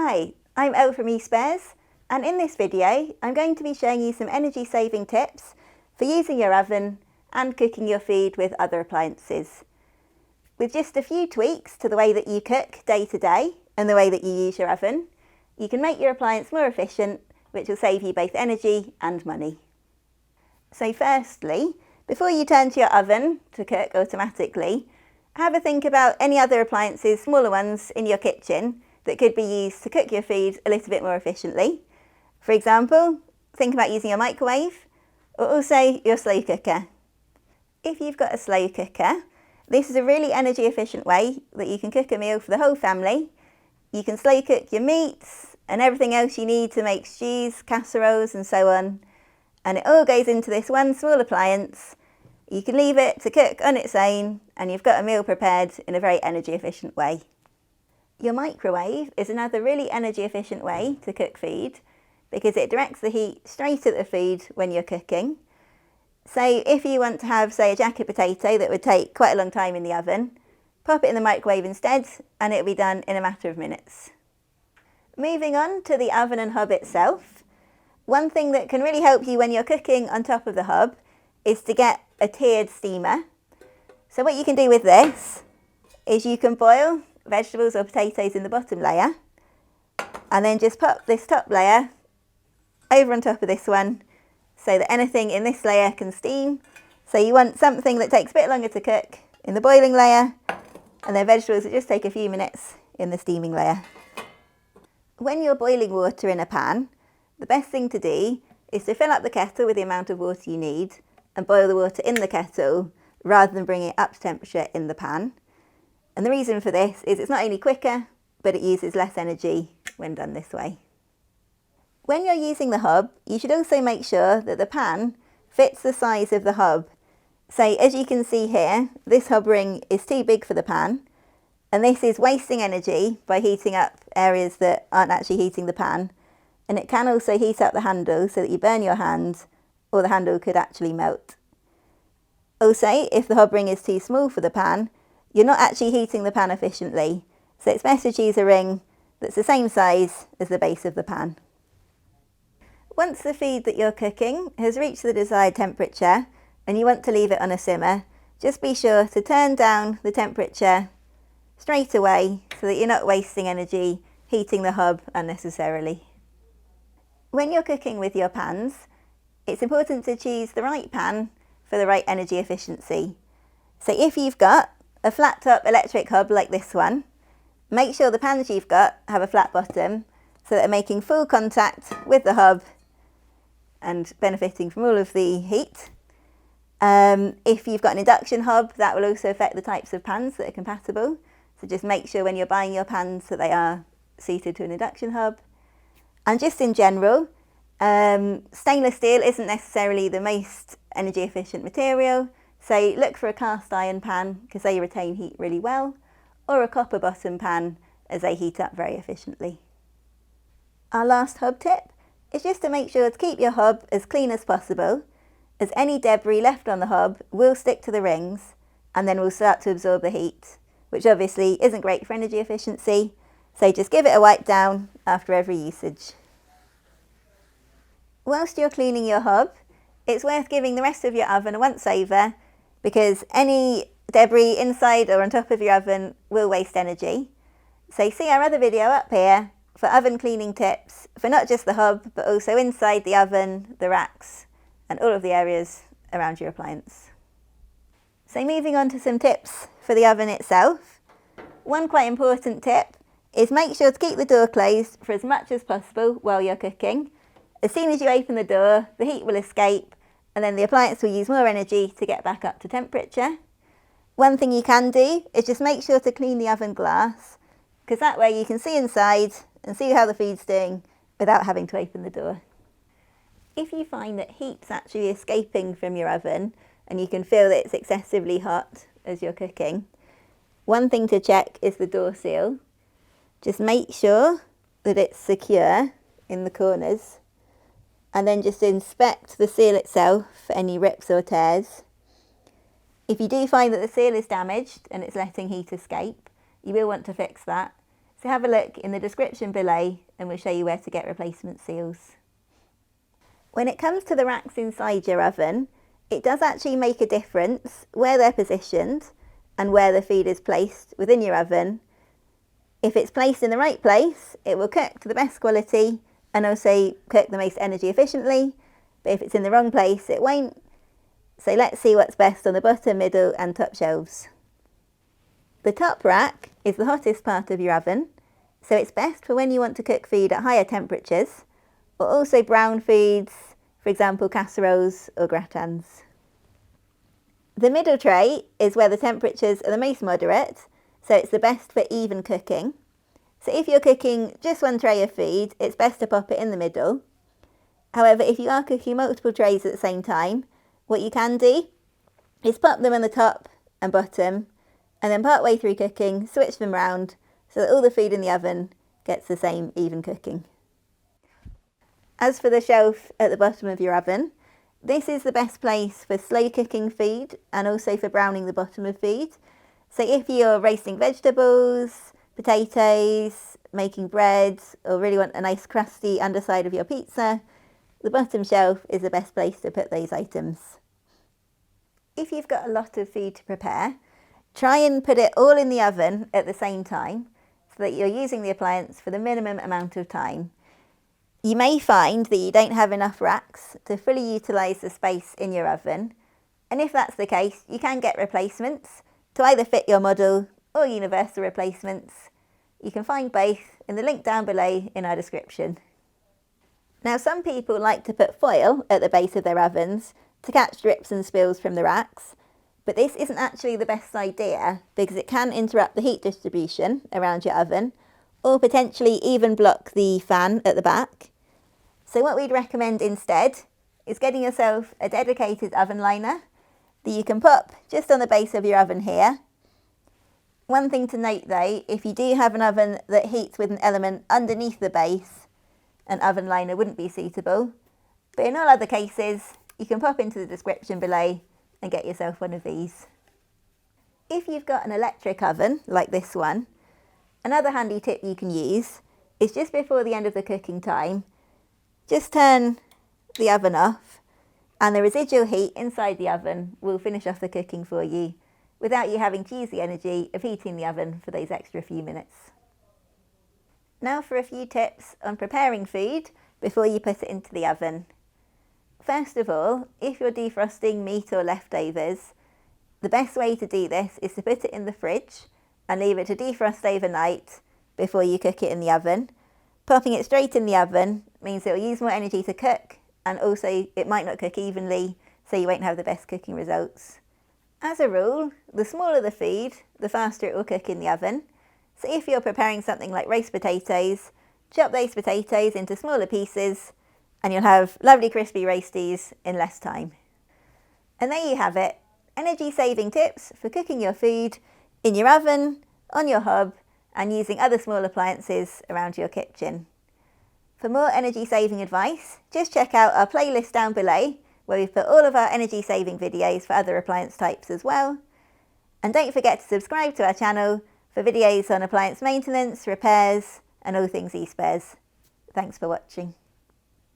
Hi, I'm Elle from eSpares, and in this video I'm going to be showing you some energy saving tips for using your oven and cooking your food with other appliances. With just a few tweaks to the way that you cook day to day and the way that you use your oven, you can make your appliance more efficient, which will save you both energy and money. So firstly, before you turn to your oven to cook automatically, have a think about any other appliances, smaller ones in your kitchen that could be used to cook your food a little bit more efficiently. For example, think about using a microwave or also your slow cooker. If you've got a slow cooker, this is a really energy efficient way that you can cook a meal for the whole family. You can slow cook your meats and everything else you need to make stews, casseroles and so on. And it all goes into this one small appliance. You can leave it to cook on its own and you've got a meal prepared in a very energy efficient way. Your microwave is another really energy efficient way to cook food because it directs the heat straight at the food when you're cooking. So if you want to have, say, a jacket potato that would take quite a long time in the oven, pop it in the microwave instead and it'll be done in a matter of minutes. Moving on to the oven and hob itself, one thing that can really help you when you're cooking on top of the hob is to get a tiered steamer. So what you can do with this is you can boil vegetables or potatoes in the bottom layer and then just pop this top layer over on top of this one so that anything in this layer can steam. So you want something that takes a bit longer to cook in the boiling layer and then vegetables that just take a few minutes in the steaming layer. When you're boiling water in a pan, the best thing to do is to fill up the kettle with the amount of water you need and boil the water in the kettle rather than bringing it up to temperature in the pan. And the reason for this is it's not only quicker, but it uses less energy when done this way. When you're using the hob, you should also make sure that the pan fits the size of the hob. So as you can see here, this hob ring is too big for the pan, and this is wasting energy by heating up areas that aren't actually heating the pan. And it can also heat up the handle so that you burn your hand or the handle could actually melt. Also, if the hob ring is too small for the pan, you're not actually heating the pan efficiently. So it's best to choose a ring that's the same size as the base of the pan. Once the food that you're cooking has reached the desired temperature and you want to leave it on a simmer, just be sure to turn down the temperature straight away so that you're not wasting energy heating the hob unnecessarily. When you're cooking with your pans, it's important to choose the right pan for the right energy efficiency. So if you've got a flat top electric hob like this one, make sure the pans you've got have a flat bottom so that they're making full contact with the hob and benefiting from all of the heat. If you've got an induction hob, that will also affect the types of pans that are compatible. So just make sure when you're buying your pans that they are suited to an induction hob. And just in general, stainless steel isn't necessarily the most energy efficient material, so look for a cast iron pan because they retain heat really well, or a copper bottom pan as they heat up very efficiently. Our last hob tip is just to make sure to keep your hob as clean as possible, as any debris left on the hob will stick to the rings and then will start to absorb the heat, which obviously isn't great for energy efficiency. So just give it a wipe down after every usage. Whilst you're cleaning your hob, it's worth giving the rest of your oven a once over because any debris inside or on top of your oven will waste energy. So see our other video up here for oven cleaning tips for not just the hob but also inside the oven, the racks and all of the areas around your appliance. So moving on to some tips for the oven itself. One quite important tip is make sure to keep the door closed for as much as possible while you're cooking. As soon as you open the door, the heat will escape and then the appliance will use more energy to get back up to temperature. One thing you can do is just make sure to clean the oven glass because that way you can see inside and see how the food's doing without having to open the door. If you find that heat's actually escaping from your oven and you can feel that it's excessively hot as you're cooking, one thing to check is the door seal. Just make sure that it's secure in the corners and then just inspect the seal itself for any rips or tears. If you do find that the seal is damaged and it's letting heat escape, you will want to fix that. So have a look in the description below and we'll show you where to get replacement seals. When it comes to the racks inside your oven, it does actually make a difference where they're positioned and where the feed is placed within your oven. If it's placed in the right place, it will cook to the best quality and also cook the most energy efficiently. But if it's in the wrong place, it won't. So let's see what's best on the bottom, middle and top shelves. The top rack is the hottest part of your oven, so it's best for when you want to cook food at higher temperatures, or also brown foods, for example casseroles or gratins. The middle tray is where the temperatures are the most moderate, so it's the best for even cooking. So if you're cooking just one tray of food, it's best to pop it in the middle. However, if you are cooking multiple trays at the same time, what you can do is pop them on the top and bottom, and then part way through cooking, switch them round so that all the food in the oven gets the same even cooking. As for the shelf at the bottom of your oven, this is the best place for slow cooking food and also for browning the bottom of food. So if you're roasting vegetables, potatoes, making bread, or really want a nice crusty underside of your pizza, the bottom shelf is the best place to put those items. If you've got a lot of food to prepare, try and put it all in the oven at the same time so that you're using the appliance for the minimum amount of time. You may find that you don't have enough racks to fully utilise the space in your oven, and if that's the case, you can get replacements to either fit your model or universal replacements. You can find both in the link down below in our description. Now some people like to put foil at the base of their ovens to catch drips and spills from the racks, but this isn't actually the best idea because it can interrupt the heat distribution around your oven or potentially even block the fan at the back. So what we'd recommend instead is getting yourself a dedicated oven liner that you can pop just on the base of your oven here. One thing to note though, if you do have an oven that heats with an element underneath the base, an oven liner wouldn't be suitable. But in all other cases, you can pop into the description below and get yourself one of these. If you've got an electric oven like this one, another handy tip you can use is just before the end of the cooking time, just turn the oven off and the residual heat inside the oven will finish off the cooking for you without you having to use the energy of heating the oven for those extra few minutes. Now for a few tips on preparing food before you put it into the oven. First of all, if you're defrosting meat or leftovers, the best way to do this is to put it in the fridge and leave it to defrost overnight before you cook it in the oven. Popping it straight in the oven means it will use more energy to cook, and also it might not cook evenly, so you won't have the best cooking results. As a rule, the smaller the food, the faster it will cook in the oven. So if you're preparing something like roast potatoes, chop those potatoes into smaller pieces and you'll have lovely crispy roasties in less time. And there you have it, energy saving tips for cooking your food in your oven, on your hob, and using other small appliances around your kitchen. For more energy saving advice, just check out our playlist down below where we've put all of our energy saving videos for other appliance types as well. And don't forget to subscribe to our channel for videos on appliance maintenance, repairs and all things eSpares. Thanks for watching.